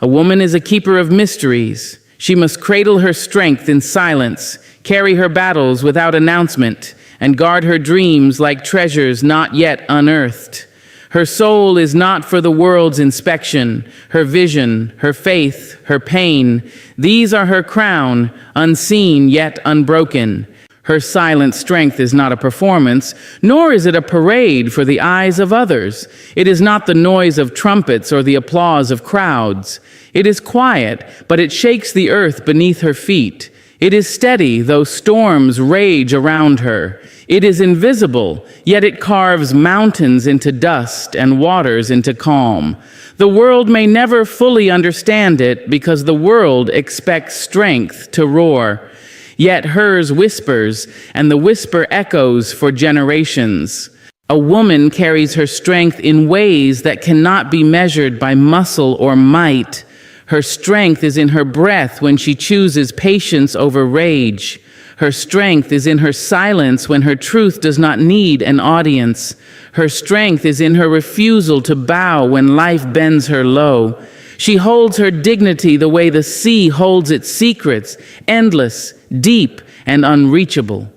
A woman is a keeper of mysteries. She must cradle her strength in silence, carry her battles without announcement, and guard her dreams like treasures not yet unearthed. Her soul is not for the world's inspection. Her vision, her faith, her pain, these are her crown, unseen yet unbroken. Her silent strength is not a performance, nor is it a parade for the eyes of others. It is not the noise of trumpets or the applause of crowds. It is quiet, but it shakes the earth beneath her feet. It is steady, though storms rage around her. It is invisible, yet it carves mountains into dust and waters into calm. The world may never fully understand it because the world expects strength to roar. Yet hers whispers, and the whisper echoes for generations. A woman carries her strength in ways that cannot be measured by muscle or might. Her strength is in her breath when she chooses patience over rage. Her strength is in her silence when her truth does not need an audience. Her strength is in her refusal to bow when life bends her low. She holds her dignity the way the sea holds its secrets, endless, deep, and unreachable.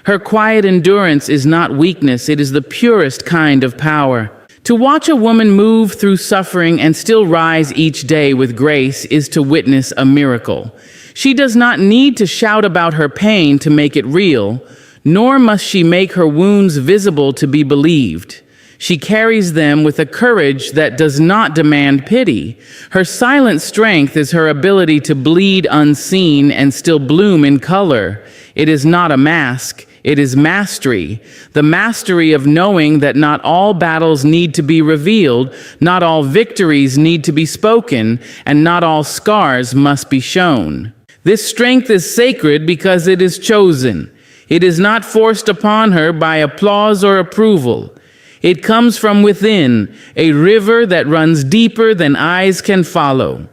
Her quiet endurance is not weakness, it is the purest kind of power. To watch a woman move through suffering and still rise each day with grace is to witness a miracle. She does not need to shout about her pain to make it real, nor must she make her wounds visible to be believed. She carries them with a courage that does not demand pity. Her silent strength is her ability to bleed unseen and still bloom in color. It is not a mask, it is mastery. The mastery of knowing that not all battles need to be revealed, not all victories need to be spoken, and not all scars must be shown. This strength is sacred because it is chosen. It is not forced upon her by applause or approval. It comes from within, a river that runs deeper than eyes can follow.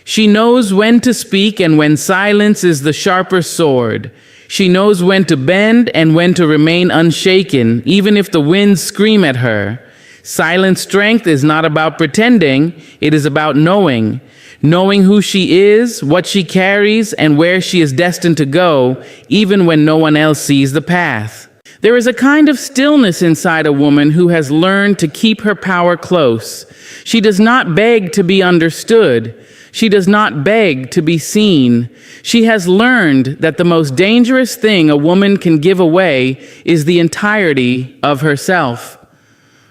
She knows when to speak and when silence is the sharper sword. She knows when to bend and when to remain unshaken, even if the winds scream at her. Silent strength is not about pretending, it is about knowing. Knowing who she is, what she carries, and where she is destined to go, even when no one else sees the path. There is a kind of stillness inside a woman who has learned to keep her power close. She does not beg to be understood. She does not beg to be seen. She has learned that the most dangerous thing a woman can give away is the entirety of herself.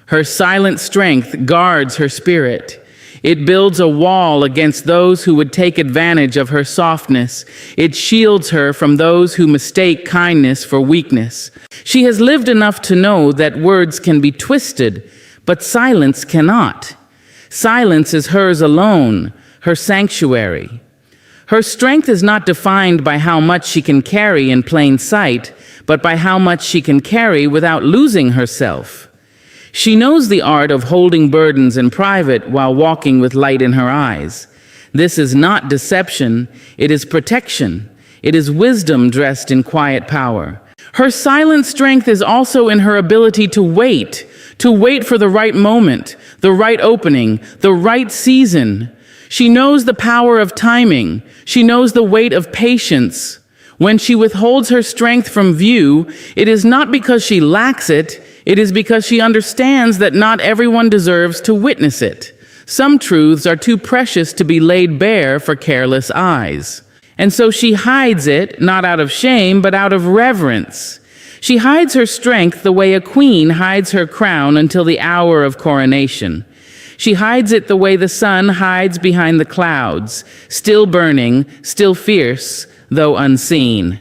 Her silent strength guards her spirit. It builds a wall against those who would take advantage of her softness. It shields her from those who mistake kindness for weakness. She has lived enough to know that words can be twisted, but silence cannot. Silence is hers alone, her sanctuary. Her strength is not defined by how much she can carry in plain sight, but by how much she can carry without losing herself. She knows the art of holding burdens in private while walking with light in her eyes. This is not deception, it is protection. It is wisdom dressed in quiet power. Her silent strength is also in her ability to wait for the right moment, the right opening, the right season. She knows the power of timing. She knows the weight of patience. When she withholds her strength from view, it is not because she lacks it, it is because she understands that not everyone deserves to witness it. Some truths are too precious to be laid bare for careless eyes. And so she hides it, not out of shame, but out of reverence. She hides her strength the way a queen hides her crown until the hour of coronation. She hides it the way the sun hides behind the clouds, still burning, still fierce, though unseen.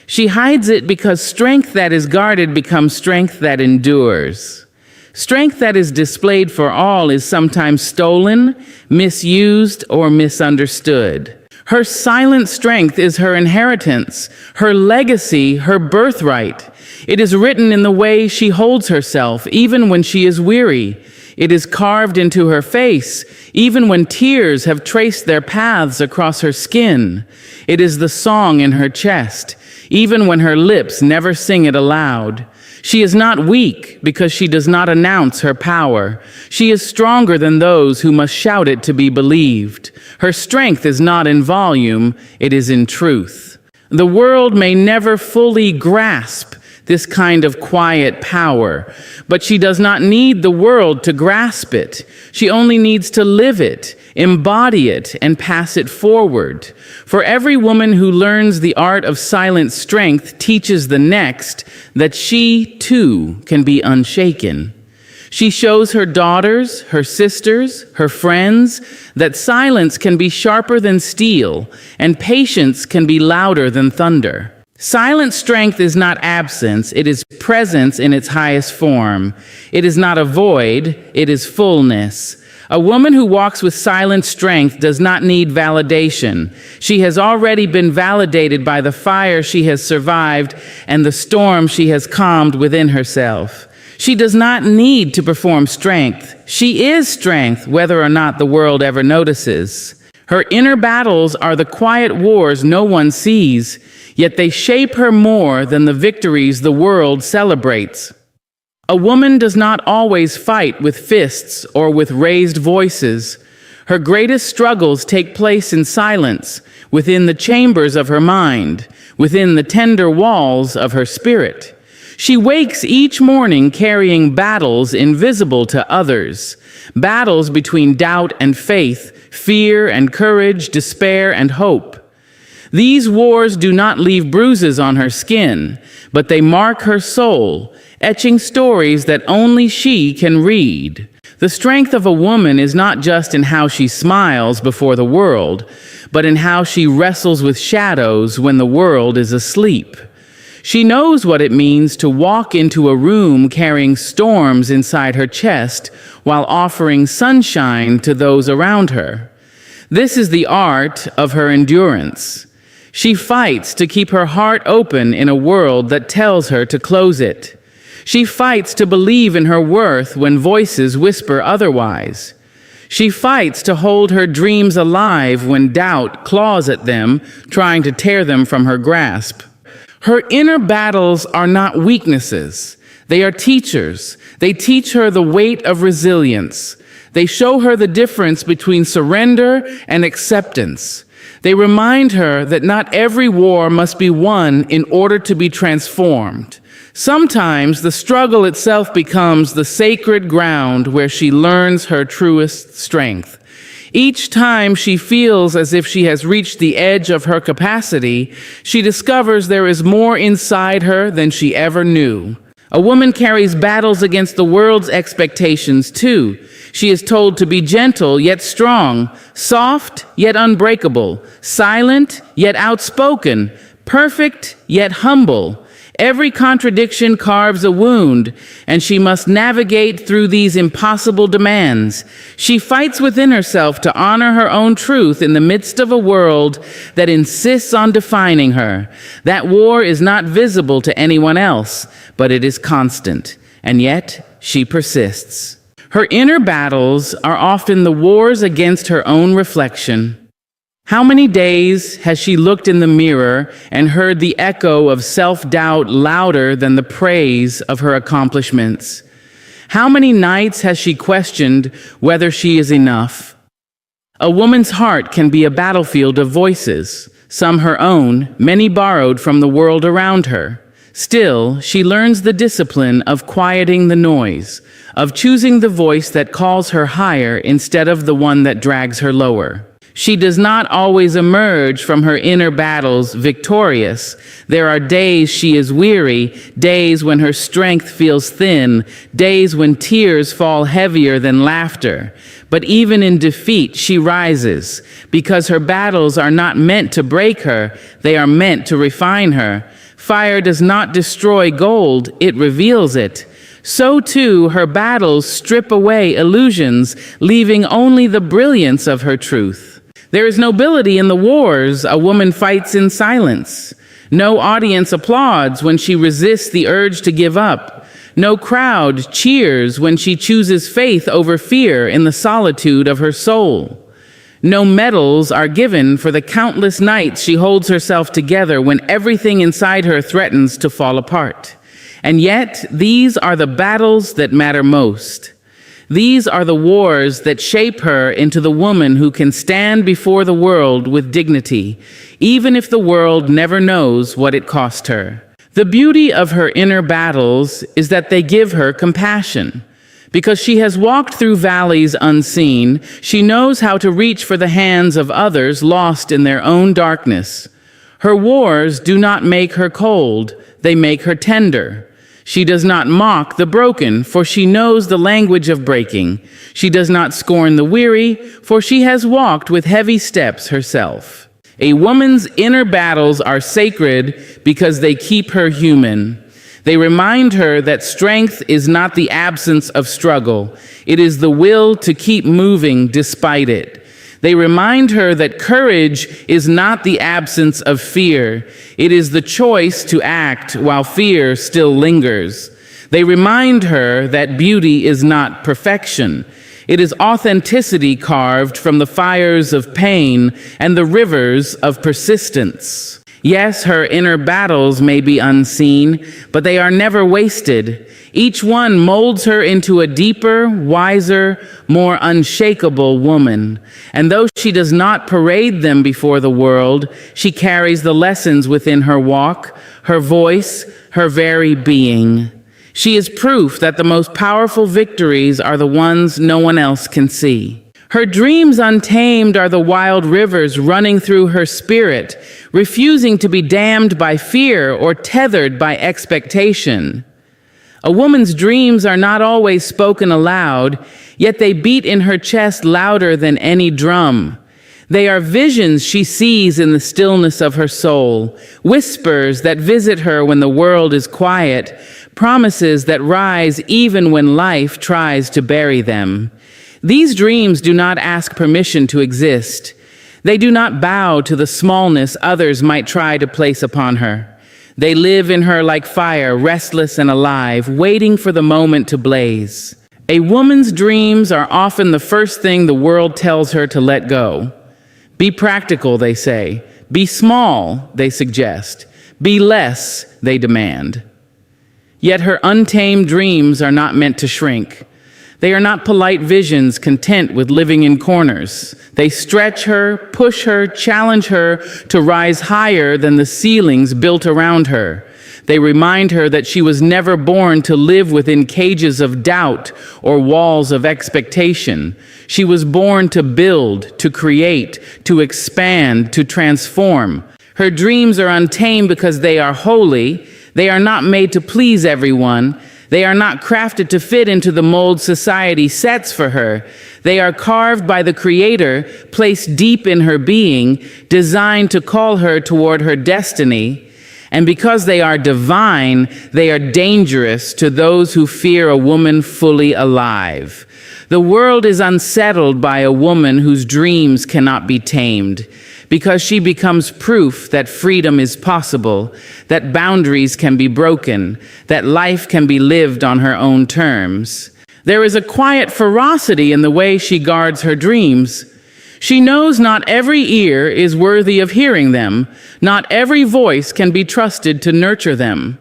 She hides it because strength that is guarded becomes strength that endures. Strength that is displayed for all is sometimes stolen, misused, or misunderstood. Her silent strength is her inheritance, her legacy, her birthright. It is written in the way she holds herself, even when she is weary. It is carved into her face, even when tears have traced their paths across her skin. It is the song in her chest, even when her lips never sing it aloud. She is not weak because she does not announce her power. She is stronger than those who must shout it to be believed. Her strength is not in volume, it is in truth. The world may never fully grasp this kind of quiet power, but she does not need the world to grasp it. She only needs to live it, embody it, and pass it forward. For every woman who learns the art of silent strength teaches the next that she, too, can be unshaken. She shows her daughters, her sisters, her friends that silence can be sharper than steel and patience can be louder than thunder. Silent strength is not absence, it is presence in its highest form. It is not a void, it is fullness. A woman who walks with silent strength does not need validation. She has already been validated by the fire she has survived and the storm she has calmed within herself. She does not need to perform strength. She is strength, whether or not the world ever notices. Her inner battles are the quiet wars no one sees, yet they shape her more than the victories the world celebrates. A woman does not always fight with fists or with raised voices. Her greatest struggles take place in silence, within the chambers of her mind, within the tender walls of her spirit. She wakes each morning carrying battles invisible to others, battles between doubt and faith, fear and courage, despair and hope. These wars do not leave bruises on her skin, but they mark her soul, etching stories that only she can read. The strength of a woman is not just in how she smiles before the world, but in how she wrestles with shadows when the world is asleep. She knows what it means to walk into a room carrying storms inside her chest while offering sunshine to those around her. This is the art of her endurance. She fights to keep her heart open in a world that tells her to close it. She fights to believe in her worth when voices whisper otherwise. She fights to hold her dreams alive when doubt claws at them, trying to tear them from her grasp. Her inner battles are not weaknesses. They are teachers. They teach her the weight of resilience. They show her the difference between surrender and acceptance. They remind her that not every war must be won in order to be transformed. Sometimes the struggle itself becomes the sacred ground where she learns her truest strength. Each time she feels as if she has reached the edge of her capacity, she discovers there is more inside her than she ever knew. A woman carries battles against the world's expectations too. She is told to be gentle yet strong, soft yet unbreakable, silent yet outspoken, perfect yet humble. Every contradiction carves a wound, and she must navigate through these impossible demands. She fights within herself to honor her own truth in the midst of a world that insists on defining her. That war is not visible to anyone else, but it is constant, and yet she persists. Her inner battles are often the wars against her own reflection. How many days has she looked in the mirror and heard the echo of self-doubt louder than the praise of her accomplishments? How many nights has she questioned whether she is enough? A woman's heart can be a battlefield of voices, some her own, many borrowed from the world around her. Still, she learns the discipline of quieting the noise, of choosing the voice that calls her higher instead of the one that drags her lower. She does not always emerge from her inner battles victorious. There are days she is weary, days when her strength feels thin, days when tears fall heavier than laughter. But even in defeat, she rises, because her battles are not meant to break her, they are meant to refine her. Fire does not destroy gold, it reveals it. So too, her battles strip away illusions, leaving only the brilliance of her truth. There is nobility in the wars a woman fights in silence. No audience applauds when she resists the urge to give up. No crowd cheers when she chooses faith over fear in the solitude of her soul. No medals are given for the countless nights she holds herself together when everything inside her threatens to fall apart. And yet, these are the battles that matter most. These are the wars that shape her into the woman who can stand before the world with dignity, even if the world never knows what it cost her. The beauty of her inner battles is that they give her compassion. Because she has walked through valleys unseen, she knows how to reach for the hands of others lost in their own darkness. Her wars do not make her cold, they make her tender. She does not mock the broken, for she knows the language of breaking. She does not scorn the weary, for she has walked with heavy steps herself. A woman's inner battles are sacred because they keep her human. They remind her that strength is not the absence of struggle. It is the will to keep moving despite it. They remind her that courage is not the absence of fear. It is the choice to act while fear still lingers. They remind her that beauty is not perfection. It is authenticity carved from the fires of pain and the rivers of persistence. Yes, her inner battles may be unseen, but they are never wasted. Each one molds her into a deeper, wiser, more unshakable woman. And though she does not parade them before the world, she carries the lessons within her walk, her voice, her very being. She is proof that the most powerful victories are the ones no one else can see. Her dreams untamed are the wild rivers running through her spirit, refusing to be dammed by fear or tethered by expectation. A woman's dreams are not always spoken aloud, yet they beat in her chest louder than any drum. They are visions she sees in the stillness of her soul, whispers that visit her when the world is quiet, promises that rise even when life tries to bury them. These dreams do not ask permission to exist. They do not bow to the smallness others might try to place upon her. They live in her like fire, restless and alive, waiting for the moment to blaze. A woman's dreams are often the first thing the world tells her to let go. Be practical, they say. Be small, they suggest. Be less, they demand. Yet her untamed dreams are not meant to shrink. They are not polite visions content with living in corners. They stretch her, push her, challenge her to rise higher than the ceilings built around her. They remind her that she was never born to live within cages of doubt or walls of expectation. She was born to build, to create, to expand, to transform. Her dreams are untamed because they are holy. They are not made to please everyone. They are not crafted to fit into the mold society sets for her. They are carved by the Creator, placed deep in her being, designed to call her toward her destiny. And because they are divine, they are dangerous to those who fear a woman fully alive. The world is unsettled by a woman whose dreams cannot be tamed, because she becomes proof that freedom is possible, that boundaries can be broken, that life can be lived on her own terms. There is a quiet ferocity in the way she guards her dreams. She knows not every ear is worthy of hearing them, not every voice can be trusted to nurture them.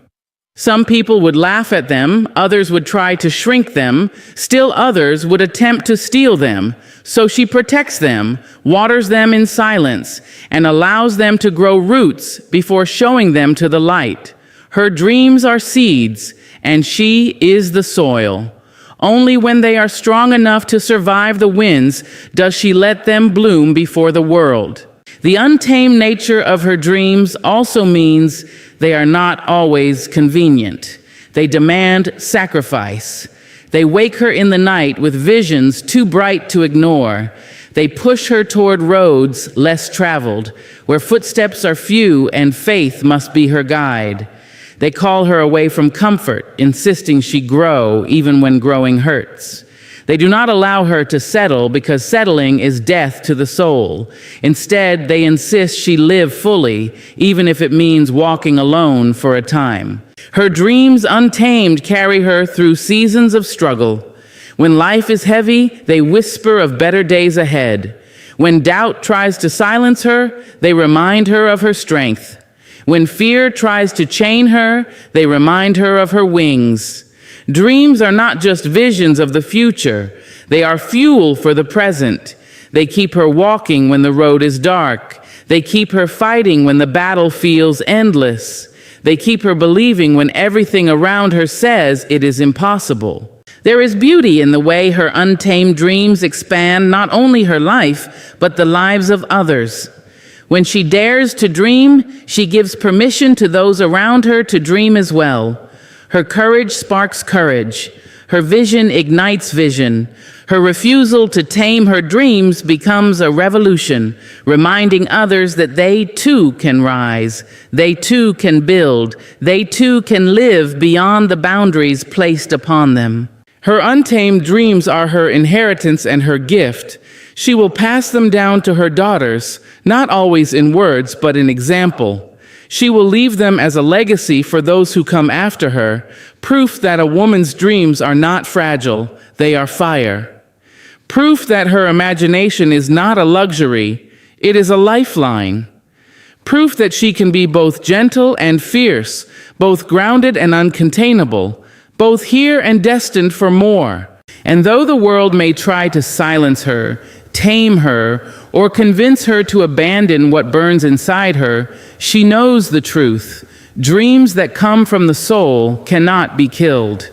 Some people would laugh at them, others would try to shrink them, still others would attempt to steal them. So she protects them, waters them in silence, and allows them to grow roots before showing them to the light. Her dreams are seeds, and she is the soil. Only when they are strong enough to survive the winds does she let them bloom before the world. The untamed nature of her dreams also means they are not always convenient. They demand sacrifice. They wake her in the night with visions too bright to ignore. They push her toward roads less traveled, where footsteps are few and faith must be her guide. They call her away from comfort, insisting she grow even when growing hurts. They do not allow her to settle because settling is death to the soul. Instead, they insist she live fully, even if it means walking alone for a time. Her dreams untamed carry her through seasons of struggle. When life is heavy, they whisper of better days ahead. When doubt tries to silence her, they remind her of her strength. When fear tries to chain her, they remind her of her wings. Dreams are not just visions of the future. They are fuel for the present. They keep her walking when the road is dark. They keep her fighting when the battle feels endless. They keep her believing when everything around her says it is impossible. There is beauty in the way her untamed dreams expand not only her life, but the lives of others. When she dares to dream, she gives permission to those around her to dream as well. Her courage sparks courage. Her vision ignites vision. Her refusal to tame her dreams becomes a revolution, reminding others that they too can rise, they too can build, they too can live beyond the boundaries placed upon them. Her untamed dreams are her inheritance and her gift. She will pass them down to her daughters, not always in words, but in example. She will leave them as a legacy for those who come after her, proof that a woman's dreams are not fragile, they are fire. Proof that her imagination is not a luxury, it is a lifeline. Proof that she can be both gentle and fierce, both grounded and uncontainable, both here and destined for more. And though the world may try to silence her, tame her, or convince her to abandon what burns inside her, she knows the truth. Dreams that come from the soul cannot be killed.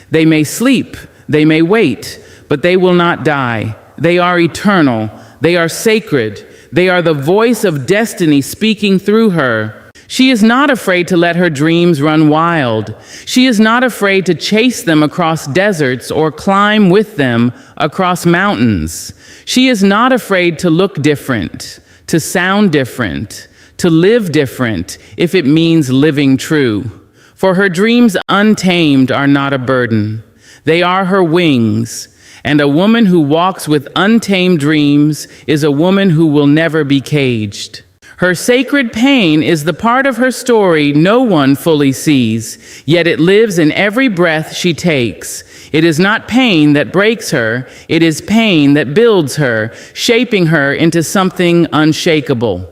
They may sleep, they may wait, but they will not die. They are eternal, they are sacred, they are the voice of destiny speaking through her. She is not afraid to let her dreams run wild. She is not afraid to chase them across deserts or climb with them across mountains. She is not afraid to look different, to sound different, to live different, if it means living true. For her dreams untamed are not a burden. They are her wings. And a woman who walks with untamed dreams is a woman who will never be caged. Her sacred pain is the part of her story no one fully sees, yet it lives in every breath she takes. It is not pain that breaks her, it is pain that builds her, shaping her into something unshakable.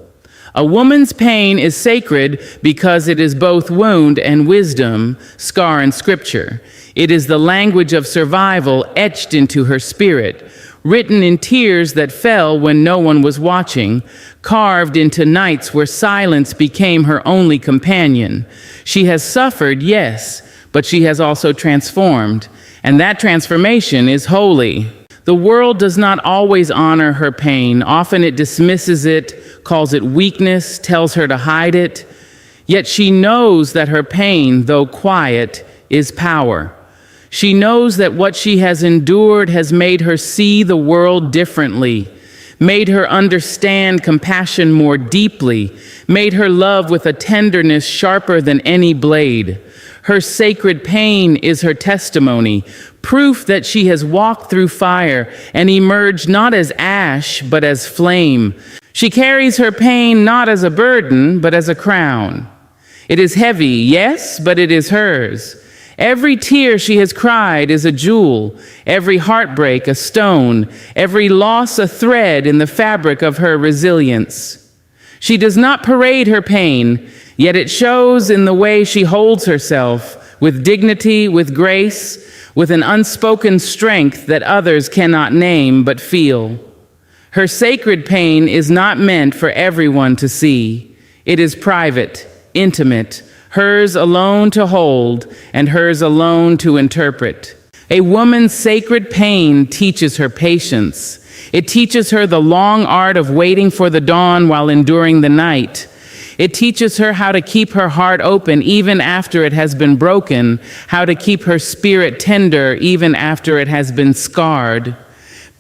A woman's pain is sacred because it is both wound and wisdom, scar and scripture. It is the language of survival etched into her spirit, written in tears that fell when no one was watching, carved into nights where silence became her only companion. She has suffered, yes, but she has also transformed, and that transformation is holy. The world does not always honor her pain. Often it dismisses it, calls it weakness, tells her to hide it. Yet she knows that her pain, though quiet, is power. She knows that what she has endured has made her see the world differently, made her understand compassion more deeply, made her love with a tenderness sharper than any blade. Her sacred pain is her testimony, proof that she has walked through fire and emerged not as ash, but as flame. She carries her pain not as a burden, but as a crown. It is heavy, yes, but it is hers. Every tear she has cried is a jewel, every heartbreak a stone, every loss a thread in the fabric of her resilience. She does not parade her pain, yet it shows in the way she holds herself, with dignity, with grace, with an unspoken strength that others cannot name but feel. Her sacred pain is not meant for everyone to see. It is private, intimate, hers alone to hold, and hers alone to interpret. A woman's sacred pain teaches her patience. It teaches her the long art of waiting for the dawn while enduring the night. It teaches her how to keep her heart open even after it has been broken, how to keep her spirit tender even after it has been scarred.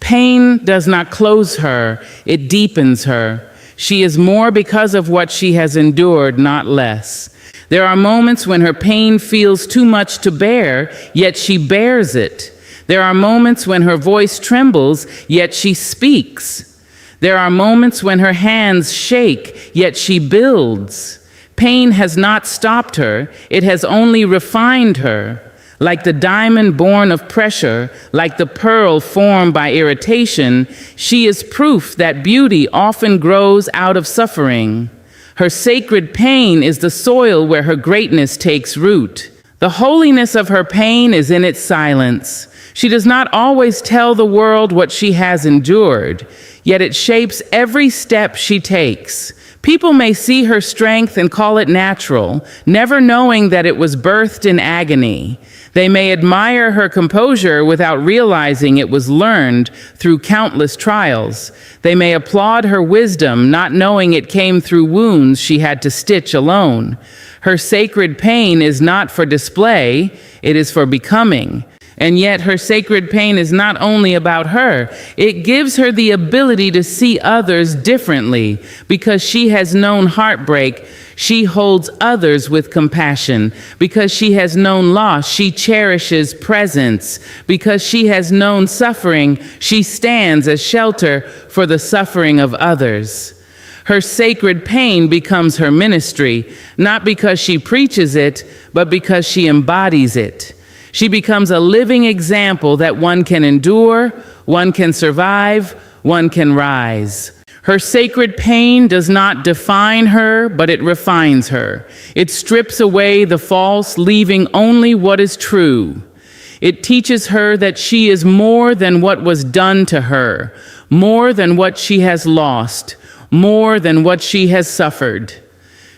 Pain does not close her, it deepens her. She is more because of what she has endured, not less. There are moments when her pain feels too much to bear, yet she bears it. There are moments when her voice trembles, yet she speaks. There are moments when her hands shake, yet she builds. Pain has not stopped her, it has only refined her. Like the diamond born of pressure, like the pearl formed by irritation, she is proof that beauty often grows out of suffering. Her sacred pain is the soil where her greatness takes root. The holiness of her pain is in its silence. She does not always tell the world what she has endured, yet it shapes every step she takes. People may see her strength and call it natural, never knowing that it was birthed in agony. They may admire her composure without realizing it was learned through countless trials. They may applaud her wisdom, not knowing it came through wounds she had to stitch alone. Her sacred pain is not for display, it is for becoming. And yet her sacred pain is not only about her. It gives her the ability to see others differently. Because she has known heartbreak, she holds others with compassion. Because she has known loss, she cherishes presence. Because she has known suffering, she stands as shelter for the suffering of others. Her sacred pain becomes her ministry, not because she preaches it, but because she embodies it. She becomes a living example that one can endure, one can survive, one can rise. Her sacred pain does not define her, but it refines her. It strips away the false, leaving only what is true. It teaches her that she is more than what was done to her, more than what she has lost, more than what she has suffered.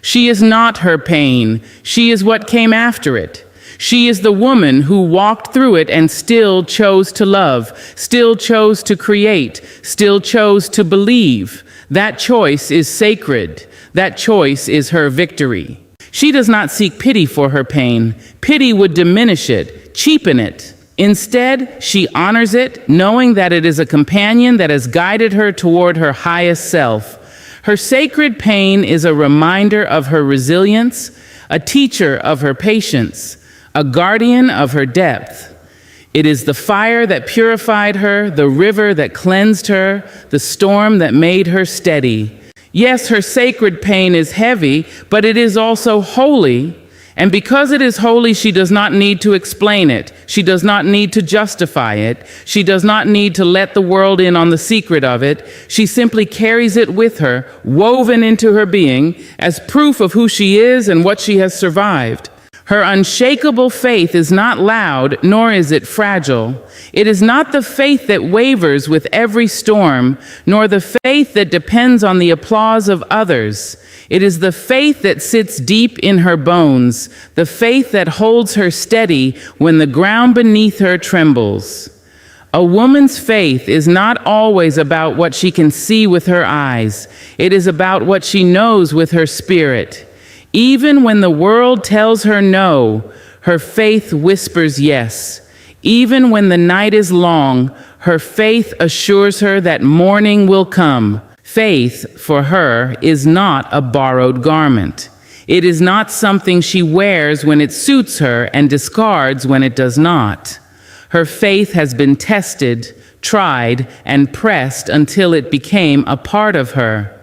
She is not her pain. She is what came after it. She is the woman who walked through it and still chose to love, still chose to create, still chose to believe. That choice is sacred. That choice is her victory. She does not seek pity for her pain. Pity would diminish it, cheapen it. Instead, she honors it, knowing that it is a companion that has guided her toward her highest self. Her sacred pain is a reminder of her resilience, a teacher of her patience, a guardian of her depth. It is the fire that purified her, the river that cleansed her, the storm that made her steady. Yes, her sacred pain is heavy, but it is also holy. And because it is holy, she does not need to explain it. She does not need to justify it. She does not need to let the world in on the secret of it. She simply carries it with her, woven into her being, as proof of who she is and what she has survived. Her unshakable faith is not loud, nor is it fragile. It is not the faith that wavers with every storm, nor the faith that depends on the applause of others. It is the faith that sits deep in her bones, the faith that holds her steady when the ground beneath her trembles. A woman's faith is not always about what she can see with her eyes. It is about what she knows with her spirit. Even when the world tells her no, her faith whispers yes. Even when the night is long, her faith assures her that morning will come. Faith, for her, is not a borrowed garment. It is not something she wears when it suits her and discards when it does not. Her faith has been tested, tried, and pressed until it became a part of her.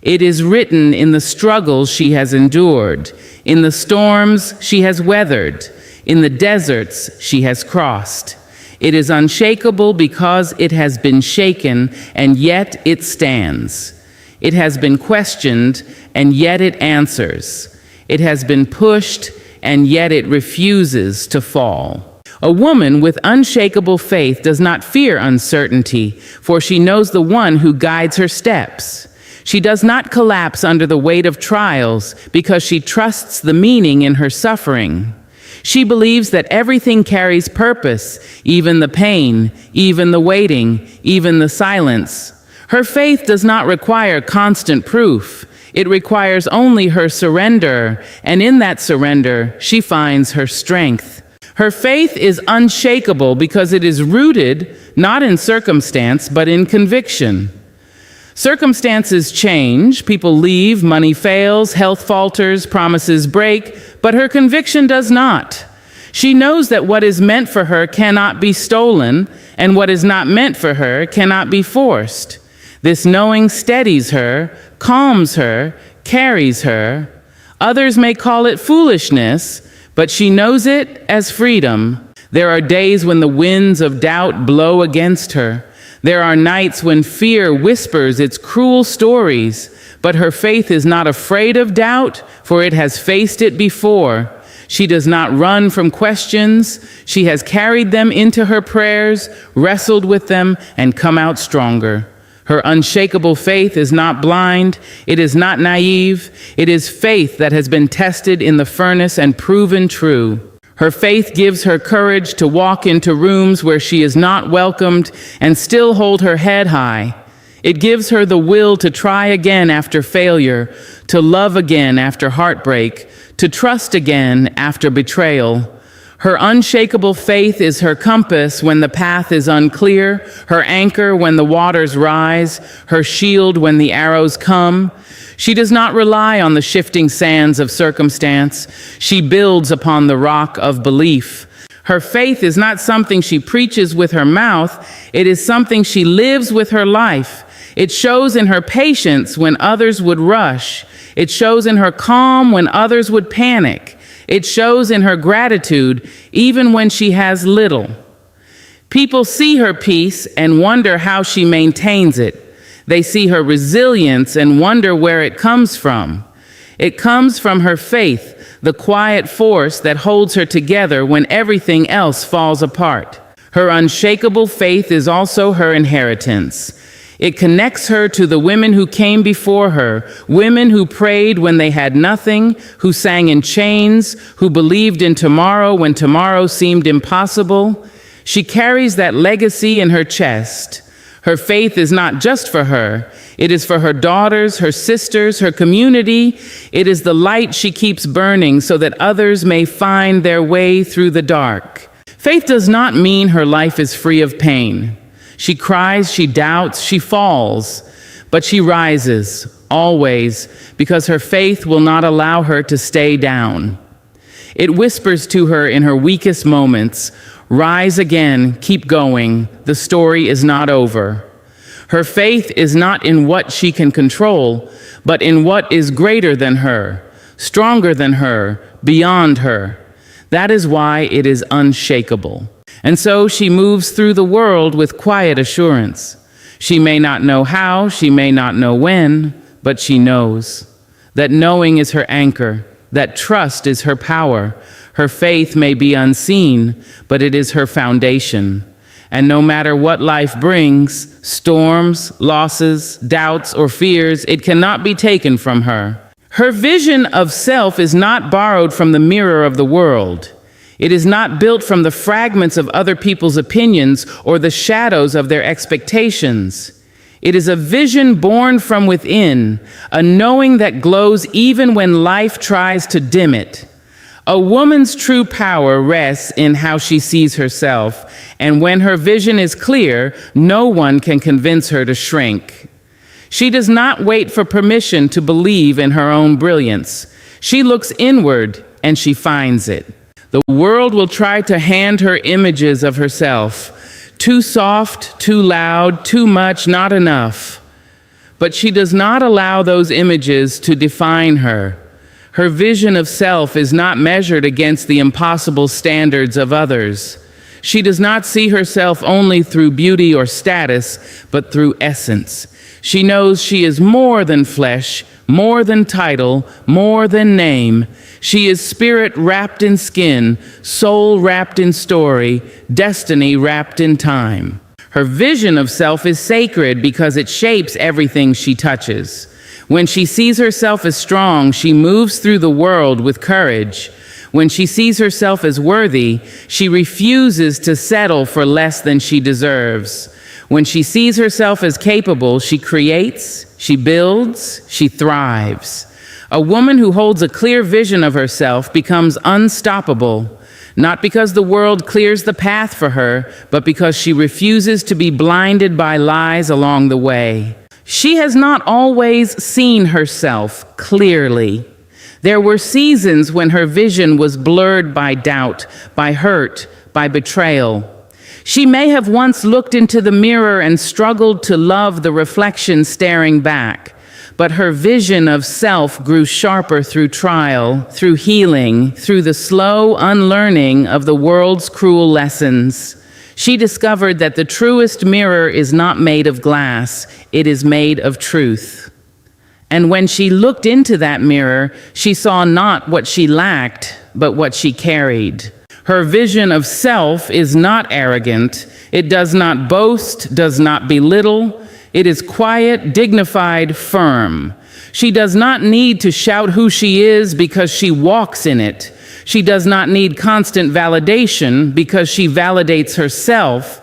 It is written in the struggles she has endured, in the storms she has weathered, in the deserts she has crossed. It is unshakable because it has been shaken, and yet it stands. It has been questioned, and yet it answers. It has been pushed, and yet it refuses to fall. A woman with unshakable faith does not fear uncertainty, for she knows the one who guides her steps. She does not collapse under the weight of trials because she trusts the meaning in her suffering. She believes that everything carries purpose, even the pain, even the waiting, even the silence. Her faith does not require constant proof. It requires only her surrender, and in that surrender, she finds her strength. Her faith is unshakable because it is rooted not in circumstance, but in conviction. Circumstances change, people leave, money fails, health falters, promises break, but her conviction does not. She knows that what is meant for her cannot be stolen, and what is not meant for her cannot be forced. This knowing steadies her, calms her, carries her. Others may call it foolishness, but she knows it as freedom. There are days when the winds of doubt blow against her. There are nights when fear whispers its cruel stories, but her faith is not afraid of doubt, for it has faced it before. She does not run from questions. She has carried them into her prayers, wrestled with them, and come out stronger. Her unshakable faith is not blind. It is not naive. It is faith that has been tested in the furnace and proven true. Her faith gives her courage to walk into rooms where she is not welcomed and still hold her head high. It gives her the will to try again after failure, to love again after heartbreak, to trust again after betrayal. Her unshakable faith is her compass when the path is unclear, her anchor when the waters rise, her shield when the arrows come. She does not rely on the shifting sands of circumstance. She builds upon the rock of belief. Her faith is not something she preaches with her mouth. It is something she lives with her life. It shows in her patience when others would rush. It shows in her calm when others would panic. It shows in her gratitude even when she has little. People see her peace and wonder how she maintains it. They see her resilience and wonder where it comes from. It comes from her faith, the quiet force that holds her together when everything else falls apart. Her unshakable faith is also her inheritance. It connects her to the women who came before her, women who prayed when they had nothing, who sang in chains, who believed in tomorrow when tomorrow seemed impossible. She carries that legacy in her chest. Her faith is not just for her. It is for her daughters, her sisters, her community. It is the light she keeps burning so that others may find their way through the dark. Faith does not mean her life is free of pain. She cries, she doubts, she falls, but she rises, always, because her faith will not allow her to stay down. It whispers to her in her weakest moments, "Rise again, keep going, the story is not over." Her faith is not in what she can control, but in what is greater than her, stronger than her, beyond her. That is why it is unshakable. And so she moves through the world with quiet assurance. She may not know how, she may not know when, but she knows. That knowing is her anchor, that trust is her power. Her faith may be unseen, but it is her foundation. And no matter what life brings, storms, losses, doubts, or fears, it cannot be taken from her. Her vision of self is not borrowed from the mirror of the world. It is not built from the fragments of other people's opinions or the shadows of their expectations. It is a vision born from within, a knowing that glows even when life tries to dim it. A woman's true power rests in how she sees herself, and when her vision is clear, no one can convince her to shrink. She does not wait for permission to believe in her own brilliance. She looks inward and she finds it. The world will try to hand her images of herself. Too soft, too loud, too much, not enough. But she does not allow those images to define her. Her vision of self is not measured against the impossible standards of others. She does not see herself only through beauty or status, but through essence. She knows she is more than flesh, more than title, more than name. She is spirit wrapped in skin, soul wrapped in story, destiny wrapped in time. Her vision of self is sacred because it shapes everything she touches. When she sees herself as strong, she moves through the world with courage. When she sees herself as worthy, she refuses to settle for less than she deserves. When she sees herself as capable, she creates, she builds, she thrives. A woman who holds a clear vision of herself becomes unstoppable, not because the world clears the path for her, but because she refuses to be blinded by lies along the way. She has not always seen herself clearly. There were seasons when her vision was blurred by doubt, by hurt, by betrayal. She may have once looked into the mirror and struggled to love the reflection staring back, but her vision of self grew sharper through trial, through healing, through the slow unlearning of the world's cruel lessons. She discovered that the truest mirror is not made of glass, it is made of truth. And when she looked into that mirror, she saw not what she lacked, but what she carried. Her vision of self is not arrogant. It does not boast, does not belittle. It is quiet, dignified, firm. She does not need to shout who she is because she walks in it. She does not need constant validation because she validates herself.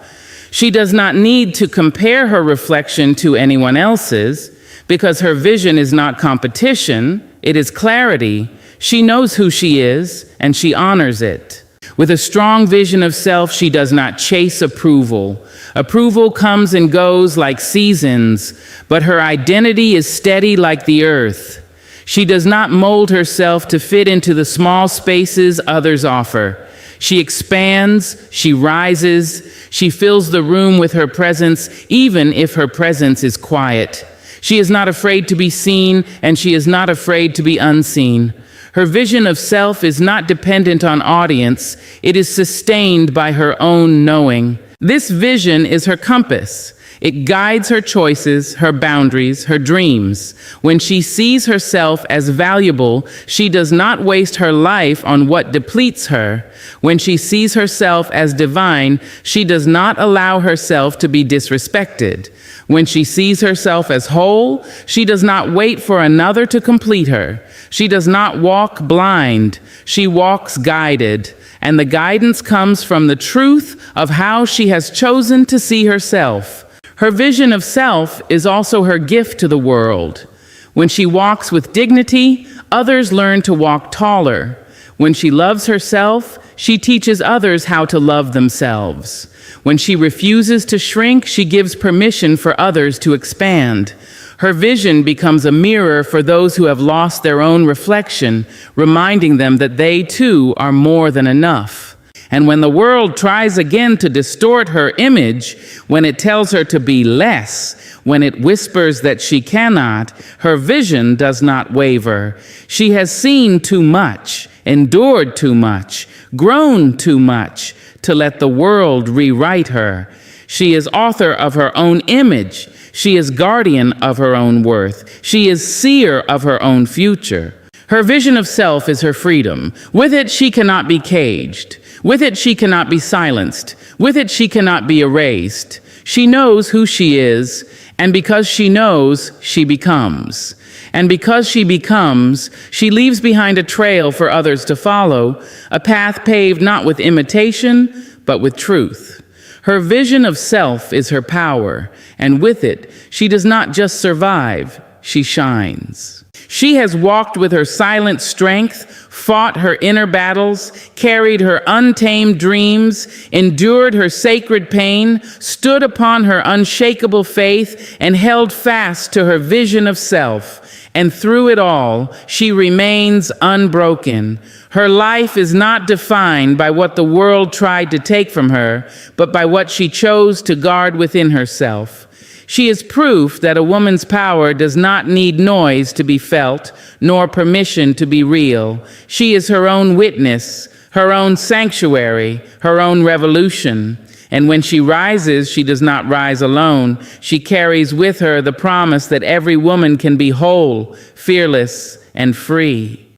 She does not need to compare her reflection to anyone else's because her vision is not competition, it is clarity. She knows who she is and she honors it. With a strong vision of self, she does not chase approval. Approval comes and goes like seasons, but her identity is steady like the earth. She does not mold herself to fit into the small spaces others offer. She expands, she rises, she fills the room with her presence, even if her presence is quiet. She is not afraid to be seen, and she is not afraid to be unseen. Her vision of self is not dependent on audience. It is sustained by her own knowing. This vision is her compass. It guides her choices, her boundaries, her dreams. When she sees herself as valuable, she does not waste her life on what depletes her. When she sees herself as divine, she does not allow herself to be disrespected. When she sees herself as whole, she does not wait for another to complete her. She does not walk blind. She walks guided. And the guidance comes from the truth of how she has chosen to see herself. Her vision of self is also her gift to the world. When she walks with dignity, others learn to walk taller. When she loves herself, she teaches others how to love themselves. When she refuses to shrink, she gives permission for others to expand. Her vision becomes a mirror for those who have lost their own reflection, reminding them that they too are more than enough. And when the world tries again to distort her image, when it tells her to be less, when it whispers that she cannot, her vision does not waver. She has seen too much, endured too much, grown too much to let the world rewrite her. She is author of her own image. She is guardian of her own worth. She is seer of her own future. Her vision of self is her freedom. With it, she cannot be caged. With it, she cannot be silenced. With it, she cannot be erased. She knows who she is, and because she knows, she becomes. And because she becomes, she leaves behind a trail for others to follow, a path paved not with imitation, but with truth. Her vision of self is her power, and with it, she does not just survive, she shines. She has walked with her silent strength, fought her inner battles, carried her untamed dreams, endured her sacred pain, stood upon her unshakable faith, and held fast to her vision of self. And through it all, she remains unbroken. Her life is not defined by what the world tried to take from her, but by what she chose to guard within herself. She is proof that a woman's power does not need noise to be felt, nor permission to be real. She is her own witness, her own sanctuary, her own revolution. And when she rises, she does not rise alone. She carries with her the promise that every woman can be whole, fearless, and free.